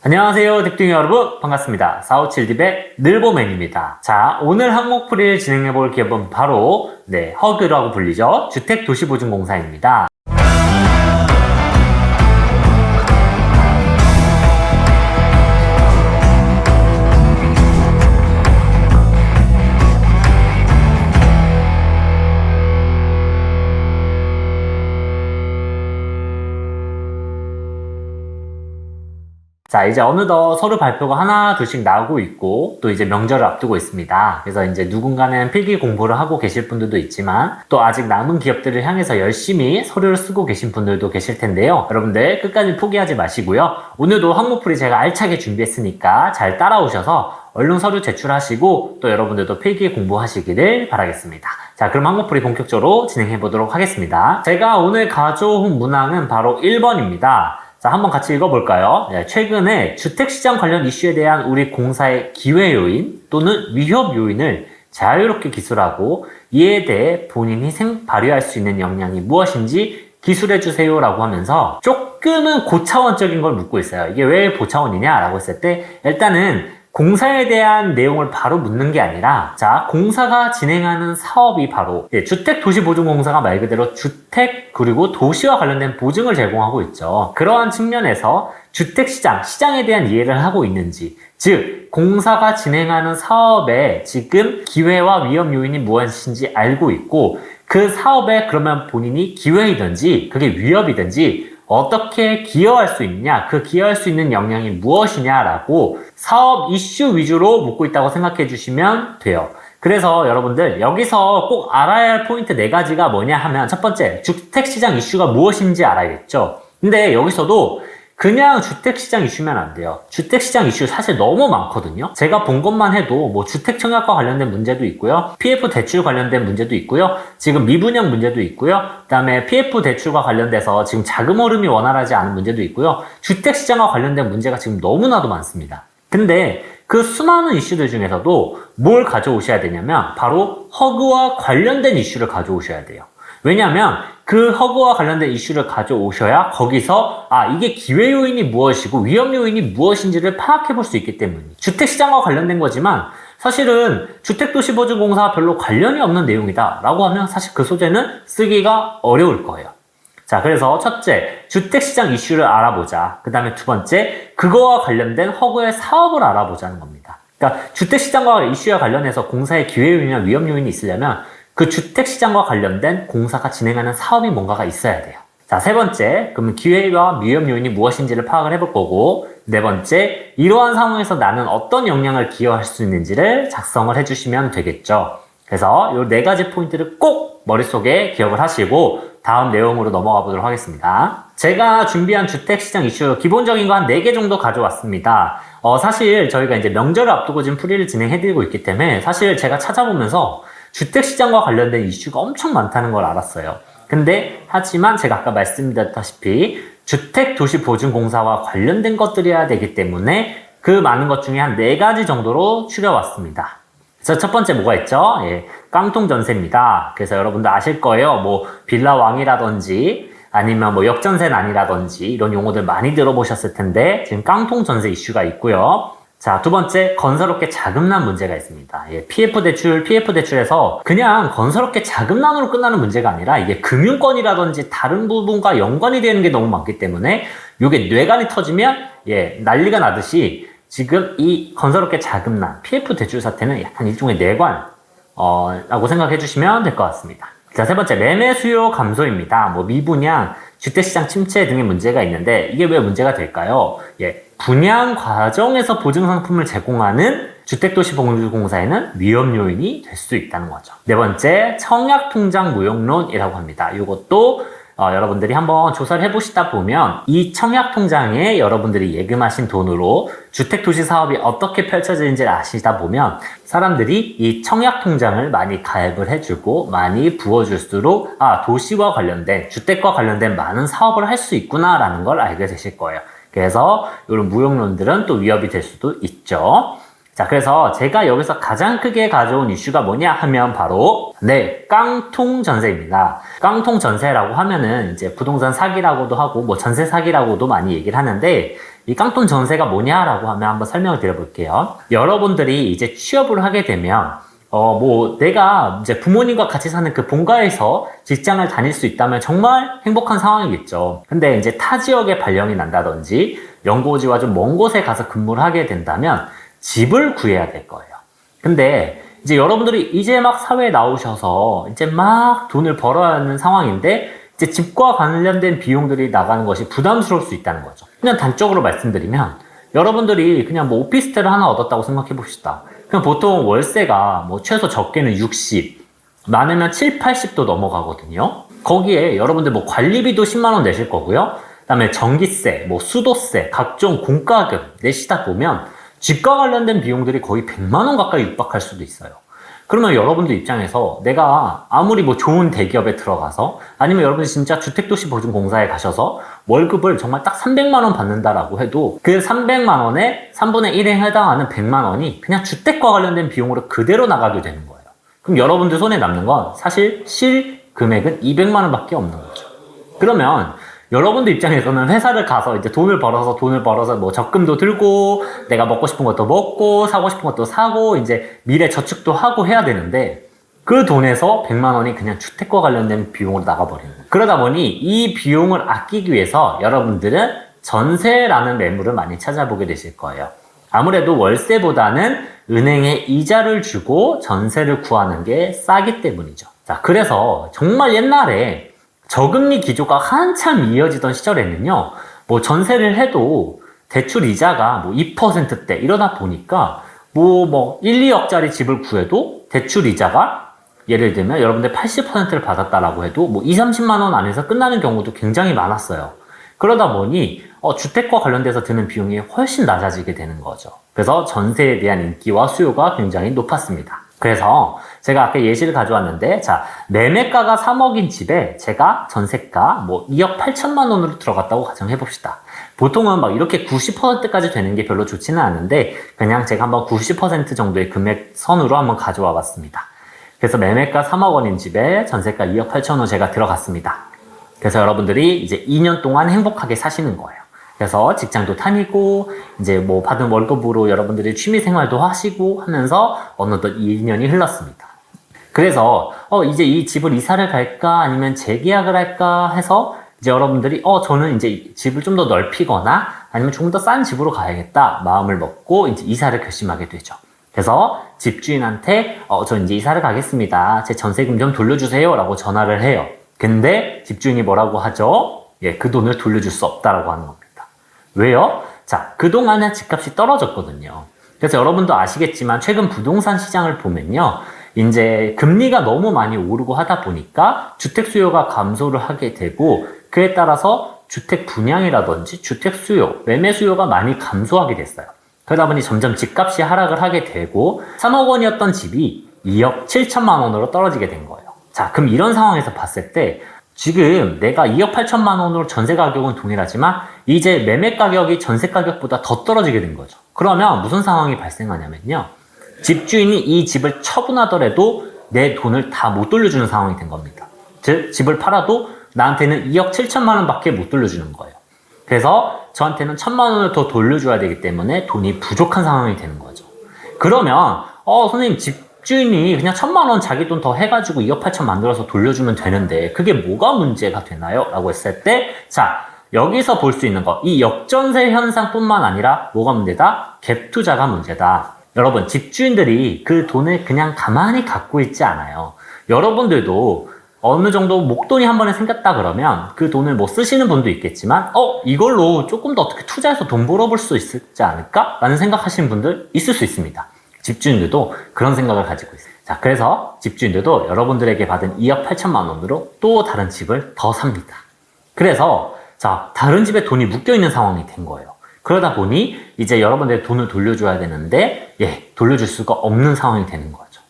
안녕하세요 딥딩 여러분 반갑습니다. 457딥의 늘보맨입니다. 자, 오늘 항목풀이를 진행해볼 기업은 바로 허그라고 불리죠. 주택도시보증공사입니다. 자, 이제 어느덧 서류 발표가 하나 둘씩 나오고 있고 또 이제 명절을 앞두고 있습니다. 그래서 이제 누군가는 필기 공부를 하고 계실 분들도 있지만 또 아직 남은 기업들을 향해서 열심히 서류를 쓰고 계신 분들도 계실 텐데요. 여러분들 끝까지 포기하지 마시고요. 오늘도 항목풀이 제가 알차게 준비했으니까 잘 따라오셔서 얼른 서류 제출하시고 또 여러분들도 필기 공부하시기를 바라겠습니다. 자, 그럼 항목풀이 본격적으로 진행해 보도록 하겠습니다. 제가 오늘 가져온 문항은 바로 1번입니다. 자, 한번 같이 읽어볼까요? 최근에 주택시장 관련 이슈에 대한 우리 공사의 기회 요인 또는 위협 요인을 자유롭게 기술하고 이에 대해 본인이 발휘할 수 있는 역량이 무엇인지 기술해주세요 라고 하면서 조금은 고차원적인 걸 묻고 있어요. 이게 왜 고차원이냐 라고 했을 때 일단은 공사에 대한 내용을 바로 묻는 게 아니라 자, 공사가 진행하는 사업이 바로 주택도시보증공사가 말 그대로 주택 그리고 도시와 관련된 보증을 제공하고 있죠. 그러한 측면에서 주택시장, 시장에 대한 이해를 하고 있는지 즉 공사가 진행하는 사업에 지금 기회와 위험 요인이 무엇인지 알고 있고 그 사업에 그러면 본인이 기회이든지 그게 위협이든지 어떻게 기여할 수 있냐, 그 기여할 수 있는 역량이 무엇이냐라고 사업 이슈 위주로 묻고 있다고 생각해 주시면 돼요. 그래서 여러분들 여기서 꼭 알아야 할 포인트 4가지가 뭐냐 하면 첫 번째, 주택시장 이슈가 무엇인지 알아야겠죠. 근데 여기서도 그냥 주택시장 이슈면 안 돼요. 주택시장 이슈 사실 너무 많거든요. 제가 본 것만 해도 뭐 주택청약과 관련된 문제도 있고요. PF 대출 관련된 문제도 있고요. 지금 미분양 문제도 있고요. 그 다음에 PF 대출과 관련돼서 지금 자금 흐름이 원활하지 않은 문제도 있고요. 주택시장과 관련된 문제가 지금 너무나도 많습니다. 근데 그 수많은 이슈들 중에서도 뭘 가져오셔야 되냐면 바로 허그와 관련된 이슈를 가져오셔야 돼요. 왜냐하면 그 허그와 관련된 이슈를 가져오셔야 거기서 이게 기회 요인이 무엇이고 위험 요인이 무엇인지를 파악해 볼 수 있기 때문이에요. 주택시장과 관련된 거지만 사실은 주택도시보증공사와 별로 관련이 없는 내용이다 라고 하면 사실 그 소재는 쓰기가 어려울 거예요. 자, 그래서 첫째, 주택시장 이슈를 알아보자. 그 다음에 두 번째, 그거와 관련된 허그의 사업을 알아보자는 겁니다. 그러니까 주택시장과 이슈와 관련해서 공사의 기회 요인이나 위험 요인이 있으려면 그 주택시장과 관련된 공사가 진행하는 사업이 뭔가가 있어야 돼요. 자, 세 번째, 그러면 기회와 위험 요인이 무엇인지를 파악을 해볼 거고, 네 번째, 이러한 상황에서 나는 어떤 역량을 기여할 수 있는지를 작성을 해주시면 되겠죠. 그래서 이 4가지 포인트를 꼭 머릿속에 기억을 하시고 다음 내용으로 넘어가 보도록 하겠습니다. 제가 준비한 주택시장 이슈 기본적인 거 한 4개 정도 가져왔습니다. 사실 저희가 이제 명절을 앞두고 지금 풀이를 진행해드리고 있기 때문에 사실 제가 찾아보면서 주택시장과 관련된 이슈가 엄청 많다는 걸 알았어요. 근데 하지만 제가 아까 말씀드렸다시피 주택도시보증공사와 관련된 것들이어야 되기 때문에 그 많은 것 중에 한 4가지 정도로 추려왔습니다. 그래서 첫 번째 뭐가 있죠? 깡통전세입니다. 그래서 여러분들 아실 거예요. 뭐 빌라왕이라든지 아니면 뭐 역전세난이라든지 이런 용어들 많이 들어보셨을 텐데 지금 깡통전세 이슈가 있고요. 자, 두 번째, 건설업계 자금난 문제가 있습니다. PF 대출에서 그냥 건설업계 자금난으로 끝나는 문제가 아니라 이게 금융권이라든지 다른 부분과 연관이 되는 게 너무 많기 때문에 이게 뇌관이 터지면 난리가 나듯이 지금 이 건설업계 자금난, PF 대출 사태는 약간 일종의 뇌관 라고 생각해 주시면 될 것 같습니다. 자, 세 번째, 매매 수요 감소입니다. 뭐 미분양, 주택시장 침체 등의 문제가 있는데 이게 왜 문제가 될까요? 분양 과정에서 보증상품을 제공하는 주택도시보증공사에는 위험 요인이 될 수 있다는 거죠. 네 번째, 청약통장 무용론이라고 합니다. 이것도 여러분들이 한번 조사를 해보시다 보면 이 청약통장에 여러분들이 예금하신 돈으로 주택도시 사업이 어떻게 펼쳐지는지를 아시다 보면 사람들이 이 청약통장을 많이 가입을 해주고 많이 부어줄수록 도시와 관련된 주택과 관련된 많은 사업을 할 수 있구나 라는 걸 알게 되실 거예요. 그래서 이런 무용론들은 또 위협이 될 수도 있죠. 자, 그래서 제가 여기서 가장 크게 가져온 이슈가 뭐냐 하면 바로 깡통 전세입니다. 깡통 전세라고 하면은 이제 부동산 사기라고도 하고 뭐 전세 사기라고도 많이 얘기를 하는데, 이 깡통 전세가 뭐냐라고 하면 한번 설명을 드려볼게요. 여러분들이 이제 취업을 하게 되면 내가 이제 부모님과 같이 사는 그 본가에서 직장을 다닐 수 있다면 정말 행복한 상황이겠죠. 근데 이제 타 지역에 발령이 난다든지 연고지와 좀 먼 곳에 가서 근무를 하게 된다면 집을 구해야 될 거예요. 근데 이제 여러분들이 이제 막 사회에 나오셔서 이제 막 돈을 벌어야 하는 상황인데, 이제 집과 관련된 비용들이 나가는 것이 부담스러울 수 있다는 거죠. 그냥 단적으로 말씀드리면, 여러분들이 그냥 뭐 오피스텔을 하나 얻었다고 생각해 봅시다. 그럼 보통 월세가 뭐 최소 적게는 60, 많으면 7, 80도 넘어가거든요. 거기에 여러분들 뭐 관리비도 10만 원 내실 거고요. 그다음에 전기세, 뭐 수도세, 각종 공과금 내시다 보면 집과 관련된 비용들이 거의 100만 원 가까이 육박할 수도 있어요. 그러면 여러분들 입장에서 내가 아무리 뭐 좋은 대기업에 들어가서, 아니면 여러분이 진짜 주택도시보증공사에 가셔서 월급을 정말 딱 300만 원 받는다라고 해도 그 300만 원에 3분의 1에 해당하는 100만 원이 그냥 주택과 관련된 비용으로 그대로 나가게 되는 거예요. 그럼 여러분들 손에 남는 건 사실 실금액은 200만 원밖에 없는 거죠. 그러면 여러분들 입장에서는 회사를 가서 이제 돈을 벌어서 뭐 적금도 들고, 내가 먹고 싶은 것도 먹고, 사고 싶은 것도 사고, 이제 미래 저축도 하고 해야 되는데, 그 돈에서 100만 원이 그냥 주택과 관련된 비용으로 나가버리는 거예요. 그러다 보니 이 비용을 아끼기 위해서 여러분들은 전세라는 매물을 많이 찾아보게 되실 거예요. 아무래도 월세보다는 은행에 이자를 주고 전세를 구하는 게 싸기 때문이죠. 자, 그래서 정말 옛날에 저금리 기조가 한참 이어지던 시절에는요, 뭐 전세를 해도 대출 이자가 뭐 2%대 이러다 보니까 뭐 1, 2억짜리 집을 구해도 대출 이자가 예를 들면 여러분들 80%를 받았다라고 해도 뭐 2, 30만 원 안에서 끝나는 경우도 굉장히 많았어요. 그러다 보니 주택과 관련돼서 드는 비용이 훨씬 낮아지게 되는 거죠. 그래서 전세에 대한 인기와 수요가 굉장히 높았습니다. 그래서 제가 아까 예시를 가져왔는데, 자, 매매가가 3억인 집에 제가 전세가 뭐 2억 8천만 원으로 들어갔다고 가정해봅시다. 보통은 막 이렇게 90%까지 되는 게 별로 좋지는 않은데, 그냥 제가 한번 90% 정도의 금액 선으로 한번 가져와 봤습니다. 그래서 매매가 3억 원인 집에 전세가 2억 8천 원 제가 들어갔습니다. 그래서 여러분들이 이제 2년 동안 행복하게 사시는 거예요. 그래서 직장도 다니고, 이제 뭐 받은 월급으로 여러분들이 취미생활도 하시고 하면서 어느덧 2년이 흘렀습니다. 그래서 이제 이 집을 이사를 갈까 아니면 재계약을 할까 해서 이제 여러분들이 저는 이제 집을 좀 더 넓히거나 아니면 조금 더 싼 집으로 가야겠다 마음을 먹고 이제 이사를 결심하게 되죠. 그래서 집주인한테 저 이제 이사를 가겠습니다. 제 전세금 좀 돌려주세요 라고 전화를 해요. 근데 집주인이 뭐라고 하죠? 그 돈을 돌려줄 수 없다라고 하는 겁니다. 왜요? 자, 그동안은 집값이 떨어졌거든요. 그래서 여러분도 아시겠지만 최근 부동산 시장을 보면요, 이제 금리가 너무 많이 오르고 하다 보니까 주택 수요가 감소를 하게 되고, 그에 따라서 주택 분양이라든지 주택 수요, 매매 수요가 많이 감소하게 됐어요. 그러다 보니 점점 집값이 하락을 하게 되고 3억 원이었던 집이 2억 7천만 원으로 떨어지게 된 거예요. 자, 그럼 이런 상황에서 봤을 때 지금 내가 2억 8천만 원으로 전세 가격은 동일하지만 이제 매매 가격이 전세 가격보다 더 떨어지게 된 거죠. 그러면 무슨 상황이 발생하냐면요, 집주인이 이 집을 처분하더라도 내 돈을 다 못 돌려주는 상황이 된 겁니다. 즉, 집을 팔아도 나한테는 2억 7천만 원밖에 못 돌려주는 거예요. 그래서 저한테는 1,000만 원을 더 돌려줘야 되기 때문에 돈이 부족한 상황이 되는 거죠. 그러면 선생님, 집주인이 그냥 1,000만 원 자기 돈 더 해가지고 2억 8천 만들어서 돌려주면 되는데 그게 뭐가 문제가 되나요? 라고 했을 때, 자, 여기서 볼 수 있는 거, 이 역전세 현상뿐만 아니라 뭐가 문제다? 갭 투자가 문제다. 여러분, 집주인들이 그 돈을 그냥 가만히 갖고 있지 않아요. 여러분들도 어느 정도 목돈이 한 번에 생겼다 그러면 그 돈을 뭐 쓰시는 분도 있겠지만 이걸로 조금 더 어떻게 투자해서 돈 벌어볼 수 있지 않을까? 라는 생각하시는 분들 있을 수 있습니다. 집주인들도 그런 생각을 가지고 있어요. 자, 그래서 집주인들도 여러분들에게 받은 2억 8천만 원으로 또 다른 집을 더 삽니다. 그래서 자, 다른 집에 돈이 묶여있는 상황이 된 거예요. 그러다 보니 이제 여러분들의 돈을 돌려줘야 되는데 돌려줄 수가 없는 상황이 되는 거죠.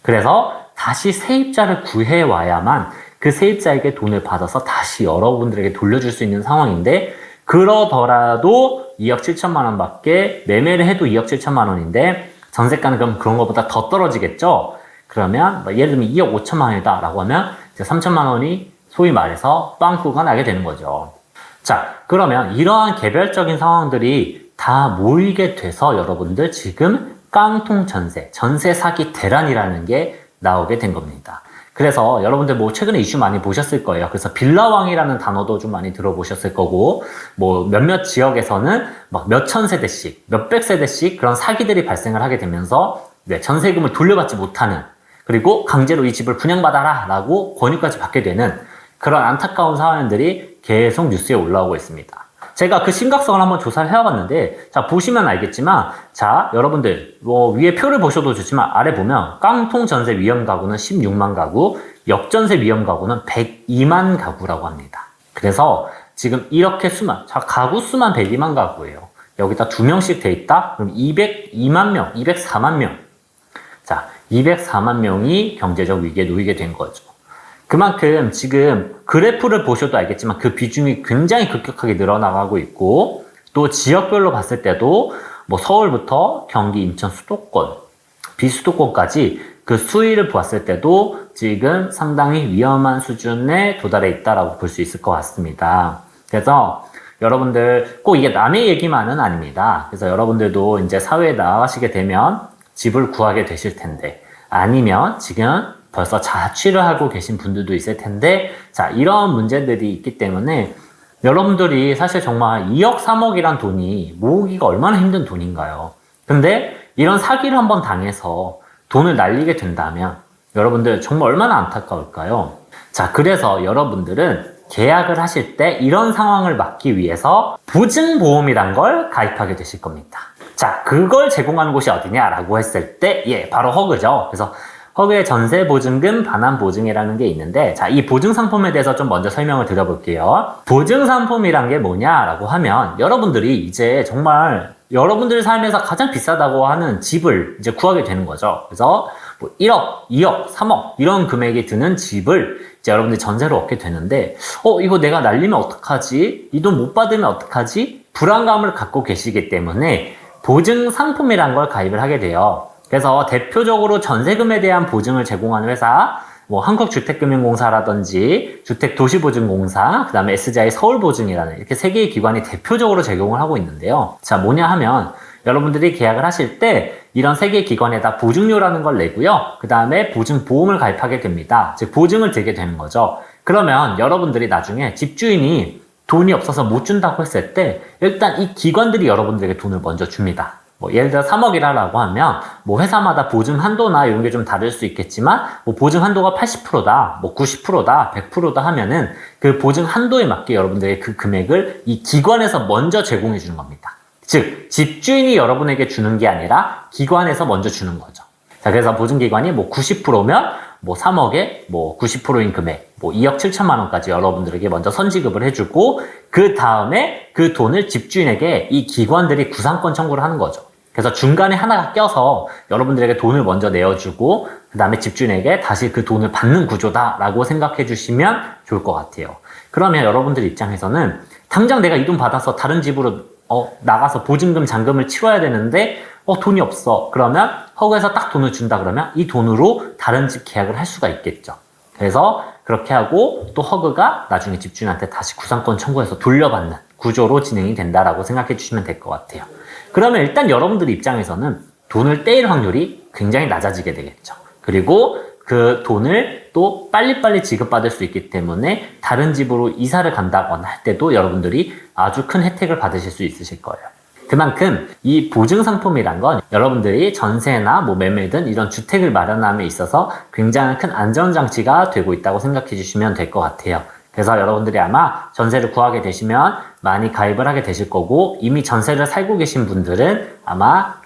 그래서 다시 세입자를 구해와야만 그 세입자에게 돈을 받아서 다시 여러분들에게 돌려줄 수 있는 상황인데, 그러더라도 2억 7천만 원밖에, 매매를 해도 2억 7천만 원인데 전세가는 그럼 그런 것보다 더 떨어지겠죠? 그러면 예를 들면 2억 5천만 원이다 라고 하면 이제 3천만 원이 소위 말해서 빵꾸가 나게 되는 거죠. 자, 그러면 이러한 개별적인 상황들이 다 모이게 돼서 여러분들 지금 깡통 전세, 전세 사기 대란이라는 게 나오게 된 겁니다. 그래서 여러분들 뭐 최근에 이슈 많이 보셨을 거예요. 그래서 빌라왕이라는 단어도 좀 많이 들어보셨을 거고, 뭐 몇몇 지역에서는 막 몇천 세대씩, 몇백 세대씩 그런 사기들이 발생을 하게 되면서 전세금을 돌려받지 못하는, 그리고 강제로 이 집을 분양받아라 라고 권유까지 받게 되는 그런 안타까운 사연들이 계속 뉴스에 올라오고 있습니다. 제가 그 심각성을 한번 조사를 해와봤는데, 자, 보시면 알겠지만, 자, 여러분들, 위에 표를 보셔도 좋지만, 아래 보면, 깡통 전세 위험 가구는 16만 가구, 역전세 위험 가구는 102만 가구라고 합니다. 그래서 지금 이렇게 수만, 자, 가구 수만 102만 가구예요. 여기다 2명씩 돼 있다? 그럼 202만 명, 204만 명. 자, 204만 명이 경제적 위기에 놓이게 된 거죠. 그만큼 지금 그래프를 보셔도 알겠지만 그 비중이 굉장히 급격하게 늘어나가고 있고, 또 지역별로 봤을 때도 뭐 서울부터 경기, 인천, 수도권, 비수도권까지 그 수위를 보았을 때도 지금 상당히 위험한 수준에 도달해 있다라고 볼 수 있을 것 같습니다. 그래서 여러분들 꼭 이게 남의 얘기만은 아닙니다. 그래서 여러분들도 이제 사회에 나가시게 되면 집을 구하게 되실 텐데, 아니면 지금 벌써 자취를 하고 계신 분들도 있을 텐데, 자, 이런 문제들이 있기 때문에 여러분들이 사실 정말 2억, 3억이란 돈이 모으기가 얼마나 힘든 돈인가요? 근데 이런 사기를 한번 당해서 돈을 날리게 된다면 여러분들 정말 얼마나 안타까울까요? 자, 그래서 여러분들은 계약을 하실 때 이런 상황을 막기 위해서 보증보험이란 걸 가입하게 되실 겁니다. 자, 그걸 제공하는 곳이 어디냐라고 했을 때, 바로 허그죠. 그래서 허그의 전세보증금 반환보증이라는 게 있는데, 자, 이 보증상품에 대해서 좀 먼저 설명을 드려볼게요. 보증상품이란 게 뭐냐라고 하면, 여러분들이 이제 정말 여러분들 삶에서 가장 비싸다고 하는 집을 이제 구하게 되는 거죠. 그래서 뭐 1억, 2억, 3억 이런 금액이 드는 집을 이제 여러분들이 전세로 얻게 되는데, 이거 내가 날리면 어떡하지? 이 돈 못 받으면 어떡하지? 불안감을 갖고 계시기 때문에 보증상품이란 걸 가입을 하게 돼요. 그래서 대표적으로 전세금에 대한 보증을 제공하는 회사, 뭐 한국주택금융공사라든지 주택도시보증공사, 그 다음에 SGI 서울보증이라는 이렇게 세 개의 기관이 대표적으로 제공을 하고 있는데요. 자, 뭐냐 하면 여러분들이 계약을 하실 때 이런 세 개의 기관에다 보증료라는 걸 내고요. 그 다음에 보증보험을 가입하게 됩니다. 즉 보증을 들게 되는 거죠. 그러면 여러분들이 나중에 집주인이 돈이 없어서 못 준다고 했을 때 일단 이 기관들이 여러분들에게 돈을 먼저 줍니다. 뭐 예를 들어 3억이라고 하면 뭐 회사마다 보증 한도나 이런 게 좀 다를 수 있겠지만 뭐 보증 한도가 80%다, 뭐 90%다, 100%다 하면은 그 보증 한도에 맞게 여러분들의 그 금액을 이 기관에서 먼저 제공해 주는 겁니다. 즉 집주인이 여러분에게 주는 게 아니라 기관에서 먼저 주는 거죠. 자, 그래서 보증기관이 뭐 90%면 뭐 3억에 뭐 90%인 금액, 뭐 2억 7천만 원까지 여러분들에게 먼저 선지급을 해주고, 그 다음에 그 돈을 집주인에게 이 기관들이 구상권 청구를 하는 거죠. 그래서 중간에 하나가 껴서 여러분들에게 돈을 먼저 내어주고, 그 다음에 집주인에게 다시 그 돈을 받는 구조다라고 생각해 주시면 좋을 것 같아요. 그러면 여러분들 입장에서는 당장 내가 이 돈 받아서 다른 집으로 나가서 보증금, 잔금을 치러야 되는데 돈이 없어. 그러면 허그에서 딱 돈을 준다 그러면 이 돈으로 다른 집 계약을 할 수가 있겠죠. 그래서 그렇게 하고 또 허그가 나중에 집주인한테 다시 구상권 청구해서 돌려받는 구조로 진행이 된다라고 생각해 주시면 될 것 같아요. 그러면 일단 여러분들 입장에서는 돈을 떼일 확률이 굉장히 낮아지게 되겠죠. 그리고 그 돈을 또 빨리빨리 지급받을 수 있기 때문에 다른 집으로 이사를 간다거나 할 때도 여러분들이 아주 큰 혜택을 받으실 수 있으실 거예요. 그만큼 이 보증상품이란 건 여러분들이 전세나 뭐 매매든 이런 주택을 마련함에 있어서 굉장히 큰 안전장치가 되고 있다고 생각해 주시면 될 것 같아요. 그래서 여러분들이 아마 전세를 구하게 되시면 많이 가입을 하게 되실 거고, 이미 전세를 살고 계신 분들은 아마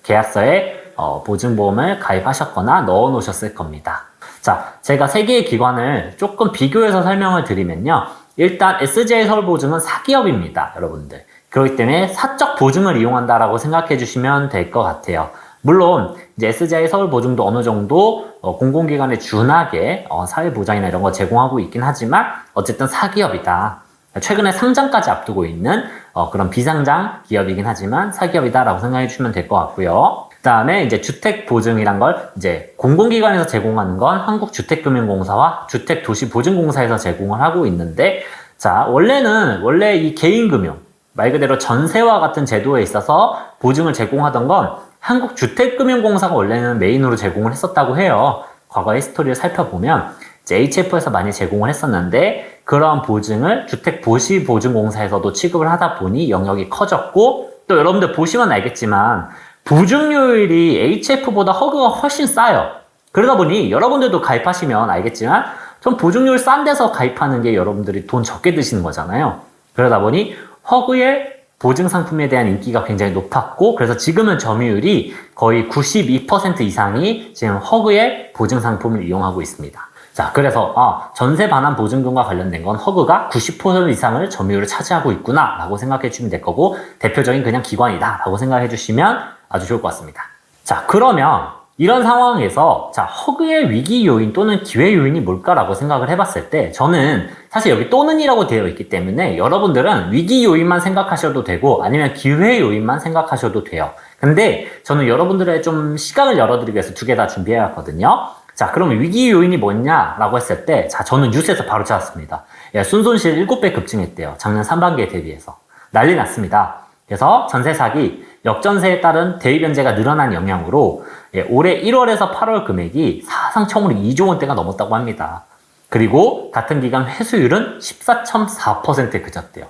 계약서에 보증보험을 가입하셨거나 넣어 놓으셨을 겁니다. 자, 제가 세 개의 기관을 조금 비교해서 설명을 드리면요. 일단 SGI 서울보증은 사기업입니다, 여러분들. 그렇기 때문에 사적 보증을 이용한다라고 생각해 주시면 될 것 같아요. 물론 이제 SGI 서울보증도 어느 정도 공공기관에 준하게 사회보장이나 이런 거 제공하고 있긴 하지만 어쨌든 사기업이다. 최근에 상장까지 앞두고 있는 그런 비상장 기업이긴 하지만 사기업이다라고 생각해 주시면 될 것 같고요. 그다음에 이제 주택 보증이란 걸 이제 공공기관에서 제공하는 건 한국주택금융공사와 주택도시보증공사에서 제공을 하고 있는데, 자, 원래 이 개인금융, 말 그대로 전세와 같은 제도에 있어서 보증을 제공하던 건 한국주택금융공사가 원래는 메인으로 제공을 했었다고 해요. 과거 히스토리를 살펴보면 이제 HF에서 많이 제공을 했었는데, 그러한 보증을 주택도시보증공사에서도 취급을 하다 보니 영역이 커졌고, 또 여러분들 보시면 알겠지만 보증료율이 HF보다 허그가 훨씬 싸요. 그러다 보니 여러분들도 가입하시면 알겠지만 전 보증료율 싼 데서 가입하는 게 여러분들이 돈 적게 드시는 거잖아요. 그러다 보니 허그의 보증 상품에 대한 인기가 굉장히 높았고, 그래서 지금은 점유율이 거의 92% 이상이 지금 허그의 보증 상품을 이용하고 있습니다. 자, 그래서 전세 반환 보증금과 관련된 건 허그가 90% 이상을 점유율을 차지하고 있구나 라고 생각해 주시면 될 거고, 대표적인 그냥 기관이다 라고 생각해 주시면 아주 좋을 것 같습니다. 자, 그러면 이런 상황에서 자, 허그의 위기 요인 또는 기회 요인이 뭘까라고 생각을 해봤을 때, 저는 사실 여기 또는이라고 되어 있기 때문에 여러분들은 위기 요인만 생각하셔도 되고 아니면 기회 요인만 생각하셔도 돼요. 근데 저는 여러분들의 좀 시각을 열어드리기 위해서 두 개 다 준비해왔거든요. 자, 그럼 위기 요인이 뭐냐라고 했을 때, 자, 저는 뉴스에서 바로 찾았습니다. 예, 순손실 7배 급증했대요. 작년 상반기에 대비해서. 난리 났습니다. 그래서 전세 사기, 역전세에 따른 대위 변제가 늘어난 영향으로 올해 1월에서 8월 금액이 사상 처음으로 2조 원대가 넘었다고 합니다. 그리고 같은 기간 회수율은 14.4%에 그쳤대요.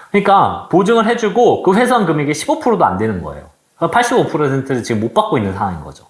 그러니까 보증을 해주고 그 회수한 금액이 15%도 안 되는 거예요. 85%를 지금 못 받고 있는 상황인 거죠.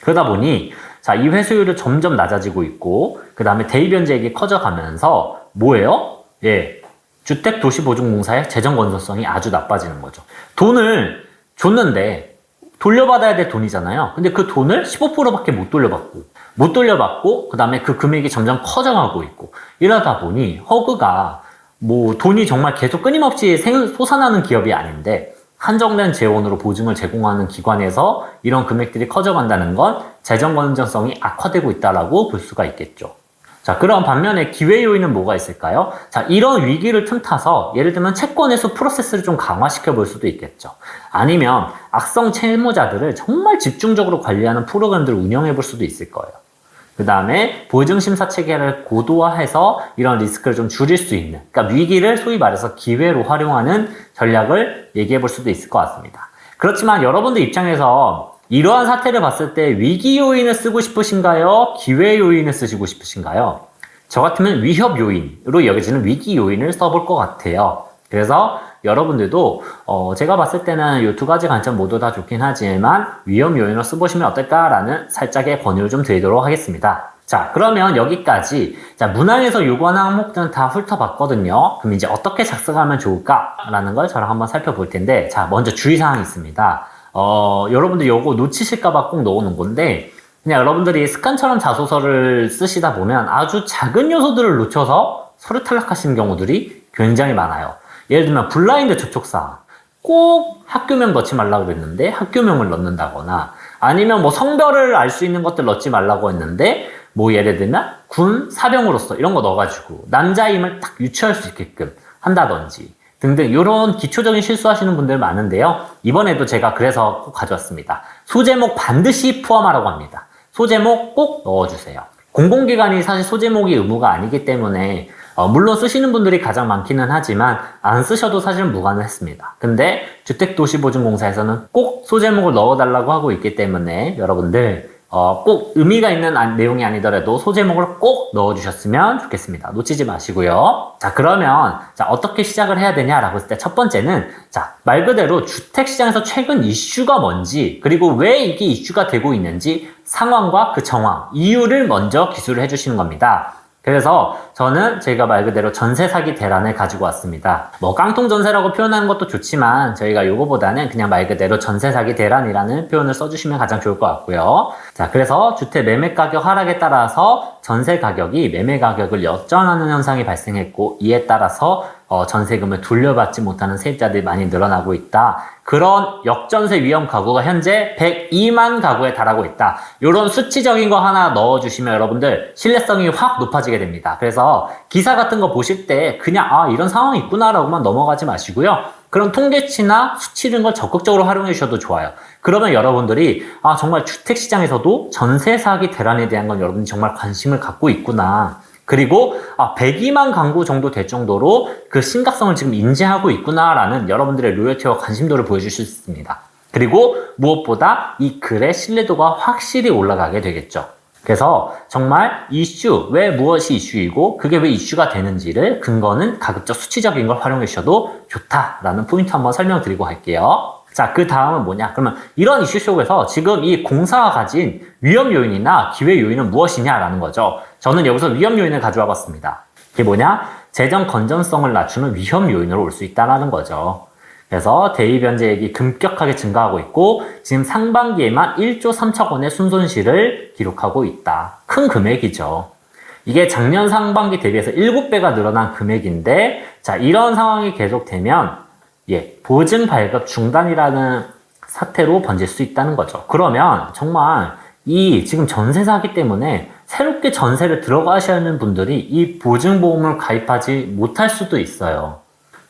그러다 보니 자, 이 회수율은 점점 낮아지고 있고, 그 다음에 대위 변제액이 커져가면서 뭐예요? 예, 주택도시보증공사의 재정 건설성이 아주 나빠지는 거죠. 돈을 줬는데 돌려받아야 될 돈이잖아요. 근데 그 돈을 15%밖에 못 돌려받고 그 다음에 그 금액이 점점 커져가고 있고, 이러다 보니 허그가 뭐 돈이 정말 계속 끊임없이 솟아나는 기업이 아닌데 한정된 재원으로 보증을 제공하는 기관에서 이런 금액들이 커져간다는 건 재정 건전성이 악화되고 있다라고 볼 수가 있겠죠. 자, 그럼 반면에 기회 요인은 뭐가 있을까요? 자, 이런 위기를 틈타서 예를 들면 채권 회수 프로세스를 좀 강화시켜 볼 수도 있겠죠. 아니면 악성 채무자들을 정말 집중적으로 관리하는 프로그램들을 운영해 볼 수도 있을 거예요. 그 다음에 보증심사 체계를 고도화해서 이런 리스크를 좀 줄일 수 있는, 그러니까 위기를 소위 말해서 기회로 활용하는 전략을 얘기해 볼 수도 있을 것 같습니다. 그렇지만 여러분들 입장에서 이러한 사태를 봤을 때 위기 요인을 쓰고 싶으신가요? 기회 요인을 쓰시고 싶으신가요? 저 같으면 위협 요인으로 여겨지는 위기 요인을 써볼 것 같아요. 그래서 여러분들도 제가 봤을 때는 이 두 가지 관점 모두 다 좋긴 하지만 위험 요인으로 써보시면 어떨까라는 살짝의 권유를 좀 드리도록 하겠습니다. 자, 그러면 여기까지 자, 문항에서 요구하는 항목들은 다 훑어봤거든요. 그럼 이제 어떻게 작성하면 좋을까라는 걸 저랑 한번 살펴볼 텐데, 자, 먼저 주의사항이 있습니다. 여러분들 요거 놓치실까봐 꼭 넣어놓은 건데, 그냥 여러분들이 습관처럼 자소서를 쓰시다 보면 아주 작은 요소들을 놓쳐서 서류 탈락하시는 경우들이 굉장히 많아요. 예를 들면 블라인드 접촉사항, 꼭 학교명 넣지 말라고 그랬는데 학교명을 넣는다거나, 아니면 뭐 성별을 알 수 있는 것들 넣지 말라고 했는데 뭐 예를 들면 군 사병으로서 이런 거 넣어가지고 남자임을 딱 유추할 수 있게끔 한다든지 등등, 이런 기초적인 실수하시는 분들 많은데요. 이번에도 제가 그래서 꼭 가져왔습니다. 소제목 반드시 포함하라고 합니다. 소제목 꼭 넣어주세요. 공공기관이 사실 소제목이 의무가 아니기 때문에 물론 쓰시는 분들이 가장 많기는 하지만 안 쓰셔도 사실은 무관했습니다. 근데 주택도시보증공사에서는 꼭 소제목을 넣어달라고 하고 있기 때문에 여러분들 꼭 의미가 있는 내용이 아니더라도 소제목을 꼭 넣어주셨으면 좋겠습니다. 놓치지 마시고요. 자, 그러면 자, 어떻게 시작을 해야 되냐라고 했을 때 첫 번째는 자, 말 그대로 주택시장에서 최근 이슈가 뭔지, 그리고 왜 이게 이슈가 되고 있는지 상황과 그 정황, 이유를 먼저 기술을 해주시는 겁니다. 그래서 저는 제가 말 그대로 전세 사기 대란을 가지고 왔습니다. 뭐 깡통 전세라고 표현하는 것도 좋지만 저희가 요거보다는 그냥 말 그대로 전세 사기 대란이라는 표현을 써주시면 가장 좋을 것 같고요. 자, 그래서 주택 매매 가격 하락에 따라서 전세 가격이 매매 가격을 역전하는 현상이 발생했고, 이에 따라서 전세금을 돌려받지 못하는 세입자들이 많이 늘어나고 있다. 그런 역전세 위험 가구가 현재 102만 가구에 달하고 있다. 이런 수치적인 거 하나 넣어주시면 여러분들 신뢰성이 확 높아지게 됩니다. 그래서 기사 같은 거 보실 때 그냥 이런 상황이 있구나라고만 넘어가지 마시고요. 그런 통계치나 수치 이런 걸 적극적으로 활용해 주셔도 좋아요. 그러면 여러분들이 정말 주택시장에서도 전세 사기 대란에 대한 건 여러분이 정말 관심을 갖고 있구나. 그리고 102만 가구 정도 될 정도로 그 심각성을 지금 인지하고 있구나라는 여러분들의 로열티와 관심도를 보여주실 수 있습니다. 그리고 무엇보다 이 글의 신뢰도가 확실히 올라가게 되겠죠. 그래서 정말 이슈, 왜 무엇이 이슈이고 그게 왜 이슈가 되는지를 근거는 가급적 수치적인 걸 활용해 주셔도 좋다라는 포인트 한번 설명드리고 갈게요. 자, 그 다음은 뭐냐? 그러면 이런 이슈 속에서 지금 이 공사가 가진 위험 요인이나 기회 요인은 무엇이냐라는 거죠. 저는 여기서 위험 요인을 가져와 봤습니다. 이게 뭐냐? 재정 건전성을 낮추는 위험 요인으로 올 수 있다는 거죠. 그래서 대입 변제액이 급격하게 증가하고 있고 지금 상반기에만 1조 3천 원의 순손실을 기록하고 있다. 큰 금액이죠. 이게 작년 상반기 대비해서 7배가 늘어난 금액인데 자, 이런 상황이 계속되면 보증 발급 중단이라는 사태로 번질 수 있다는 거죠. 그러면 정말 이 지금 전세 사기 때문에 새롭게 전세를 들어가셔야 하는 분들이 이 보증보험을 가입하지 못할 수도 있어요.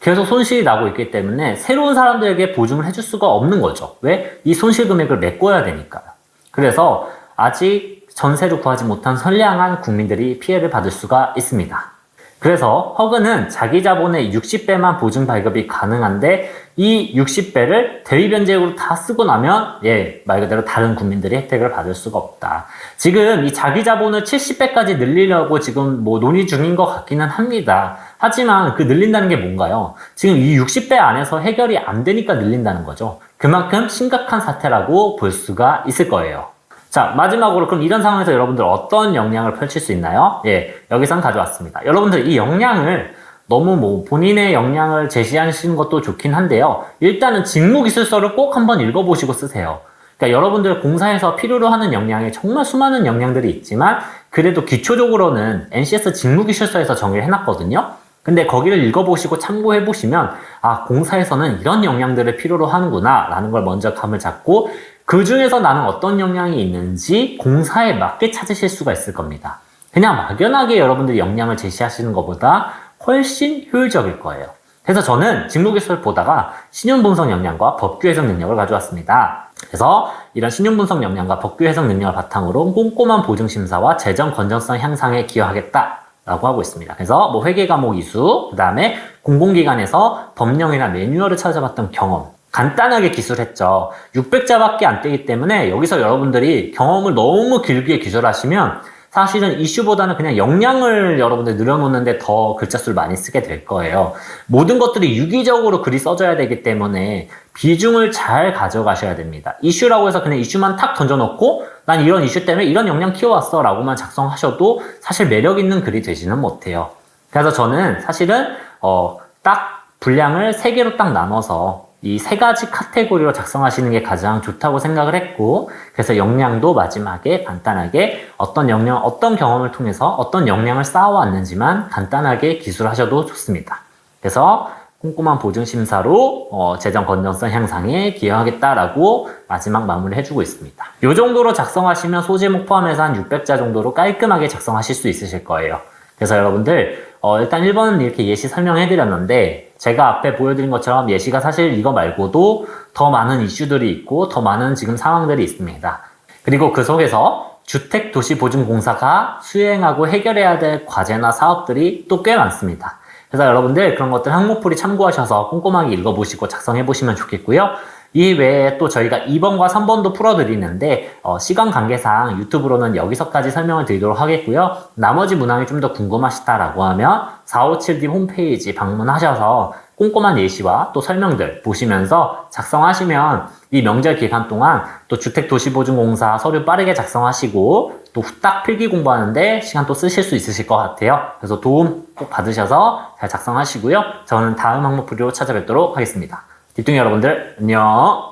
계속 손실이 나고 있기 때문에 새로운 사람들에게 보증을 해줄 수가 없는 거죠. 왜? 이 손실 금액을 메꿔야 되니까요. 그래서 아직 전세를 구하지 못한 선량한 국민들이 피해를 받을 수가 있습니다. 그래서 허그는 자기 자본의 60배만 보증 발급이 가능한데 이 60배를 대위변제액으로 다 쓰고 나면 말 그대로 다른 국민들이 혜택을 받을 수가 없다. 지금 이 자기 자본을 70배까지 늘리려고 지금 논의 중인 것 같기는 합니다. 하지만 그 늘린다는 게 뭔가요? 지금 이 60배 안에서 해결이 안 되니까 늘린다는 거죠. 그만큼 심각한 사태라고 볼 수가 있을 거예요. 자, 마지막으로 그럼 이런 상황에서 여러분들 어떤 역량을 펼칠 수 있나요? 여기선 가져왔습니다. 여러분들 이 역량을 너무 본인의 역량을 제시하시는 것도 좋긴 한데요. 일단은 직무기술서를 꼭 한번 읽어보시고 쓰세요. 그러니까 여러분들 공사에서 필요로 하는 역량에 정말 수많은 역량들이 있지만 그래도 기초적으로는 NCS 직무기술서에서 정의를 해놨거든요. 근데 거기를 읽어보시고 참고해보시면 공사에서는 이런 역량들을 필요로 하는구나 라는 걸 먼저 감을 잡고 그 중에서 나는 어떤 역량이 있는지 공사에 맞게 찾으실 수가 있을 겁니다. 그냥 막연하게 여러분들이 역량을 제시하시는 것보다 훨씬 효율적일 거예요. 그래서 저는 직무기술을 보다가 신용분석 역량과 법규 해석 능력을 가져왔습니다. 그래서 이런 신용분석 역량과 법규 해석 능력을 바탕으로 꼼꼼한 보증심사와 재정 건전성 향상에 기여하겠다라고 하고 있습니다. 그래서 회계 과목 이수, 그 다음에 공공기관에서 법령이나 매뉴얼을 찾아봤던 경험, 간단하게 기술했죠. 600자밖에 안 되기 때문에 여기서 여러분들이 경험을 너무 길게 기술하시면 사실은 이슈보다는 그냥 역량을 여러분들 늘어놓는데 더 글자 수를 많이 쓰게 될 거예요. 모든 것들이 유기적으로 글이 써져야 되기 때문에 비중을 잘 가져가셔야 됩니다. 이슈라고 해서 그냥 이슈만 탁 던져놓고 난 이런 이슈 때문에 이런 역량 키워왔어 라고만 작성하셔도 사실 매력 있는 글이 되지는 못해요. 그래서 저는 사실은 딱 분량을 3개로 딱 나눠서 이 3가지 카테고리로 작성하시는 게 가장 좋다고 생각을 했고 그래서 역량도 마지막에 간단하게 어떤 역량, 어떤 경험을 통해서 어떤 역량을 쌓아왔는지만 간단하게 기술하셔도 좋습니다. 그래서 꼼꼼한 보증심사로 재정 건전성 향상에 기여하겠다라고 마지막 마무리를 해주고 있습니다. 이 정도로 작성하시면 소제목 포함해서 한 600자 정도로 깔끔하게 작성하실 수 있으실 거예요. 그래서 여러분들 일단 1번은 이렇게 예시 설명해드렸는데 제가 앞에 보여드린 것처럼 예시가 사실 이거 말고도 더 많은 이슈들이 있고 더 많은 지금 상황들이 있습니다. 그리고 그 속에서 주택도시보증공사가 수행하고 해결해야 될 과제나 사업들이 또 꽤 많습니다. 그래서 여러분들 그런 것들 항목풀이 참고하셔서 꼼꼼하게 읽어보시고 작성해보시면 좋겠고요. 이 외에 또 저희가 2번과 3번도 풀어드리는데 시간 관계상 유튜브로는 여기서까지 설명을 드리도록 하겠고요. 나머지 문항이 좀 더 궁금하시다라고 하면 457D 홈페이지 방문하셔서 꼼꼼한 예시와 또 설명들 보시면서 작성하시면 이 명절 기간 동안 또 주택도시보증공사 서류 빠르게 작성하시고 또 후딱 필기 공부하는데 시간 또 쓰실 수 있으실 것 같아요. 그래서 도움 꼭 받으셔서 잘 작성하시고요. 저는 다음 항목풀이로 찾아뵙도록 하겠습니다. 뒷둥이 여러분들 안녕.